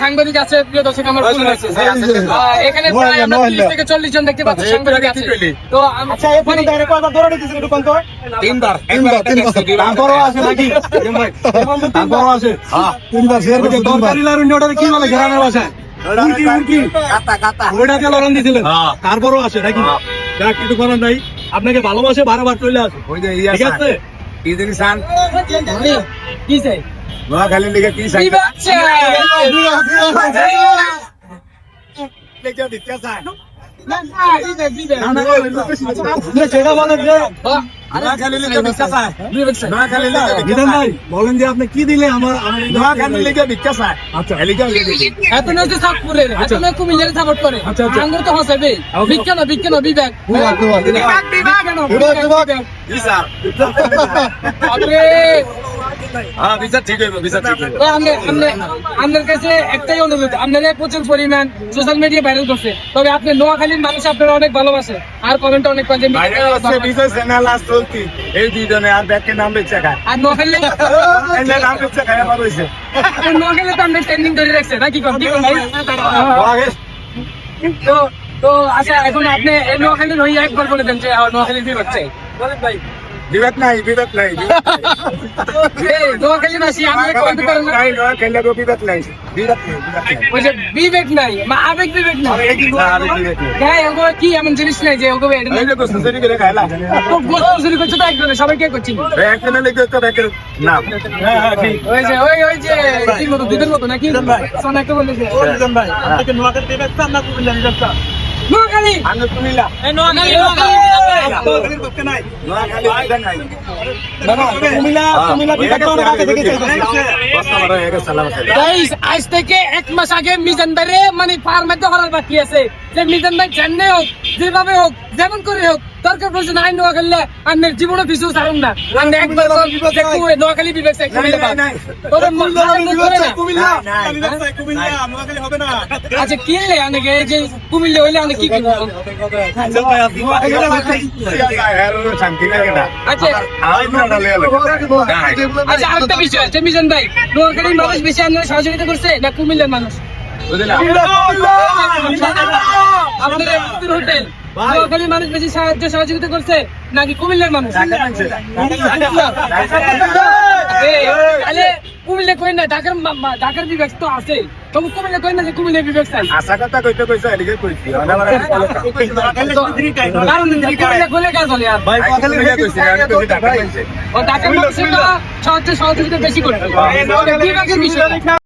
সাংবাদিক আছে, প্রিয় দর্শক আমার ভুল হয়েছে। এখানে প্রায় আমরা 30 থেকে 40 জন দেখতে পাচ্ছি সাংবাদিক আছে। তো তারপরও আসে নাকি কিছু করার নাই, আপনাকে ভালোবাসে বারবার চলে আসে, ঠিক আছে? কি চাই নোয়াখালীর লিগে কি চাই? বলেন যে আপনি কি দিলে আমার নোয়াখালীর লিগে ভিক্ষা চাই। আচ্ছা এত নয় যে সাপপুরের, এত নয় কুমিল্লার সাপোর্ট করে। আঙ্গুর তো হসাবে বিজ্ঞান বিজ্ঞান বিবেক আপনার কাছে একটাই অনুরোধ, আপনারা প্রচুর পরিমাণ সোশ্যাল মিডিয়া ভাইরাল করছে, তবে আপনি নোয়াখালীর মানুষ আপনারা অনেক ভালোবাসে আর কমেন্ট অনেক এই দুইজনে আর ব্যাগকে নাম বেচে খায়, আর নোয়াখালী নাম বেচে খায় আবার হয়েছে। নোয়াখালী তো আমরা ট্রেন্ডিং ধরে রাখছে নাকি তো তো আচ্ছা এখন আপনি এই নোয়াখালীর হয়ে একবার বলে দেন যে নোয়াখালীর বিভাগ চাই, বলেন ভাই। বিবেক নাই, বিবেক নাই, নোয়াখালী বাসী আমি বিবেক নাই, বিবেক নাই, আবেগ বিবেক নাই, কি এমন জিনিস নাই যে সবাইকে করছি দুধের মতো নাকি নোয়াখালী আজ থেকে 1 মাস আগে মিজান ভাইরে মানে ফার্মেতে হরার বাকি আছে, যে মিজান ভাই জানলে হোক যেভাবে হোক যেমন করে হোক দরকার পড়ছে না আইন নোয়াখালী আপনার জীবনে কিছু ছাড়ুন না, আপনি একবার নোয়াখালী বিবেক আচ্ছা কিনলে অনেকে যে কুমিল্লা হইলে অনেক কি কিনবো। আচ্ছা আরেকটা বিষয় আছে মিজান ভাই, নোয়াখালীর মানুষ বেশি আপনার সহযোগিতা করছে না কুমিল্লার মানুষ? আপনাদের হোটেল নোয়াখালীর মানুষ বেশি সাহায্য সহযোগিতা করছে নাকি কুমিল্লার মানুষ? তাহলে কুমিল্লা কই না, ঢাকার বিভাগ তো আছে, তবু কুমিল্লা কই না যে কুমিল্লা বিভাগ চাই। আশা কথা কইতে কইছে এদিকে কইছি কারণ কুমিল্লা কইলে কাজ চলে আর ভাই নোয়াখালী কইছে আমি কইছি ঢাকা কইছে ও ঢাকার মানুষের সহযোগিতা বেশি করে বিভাগের বিষয়।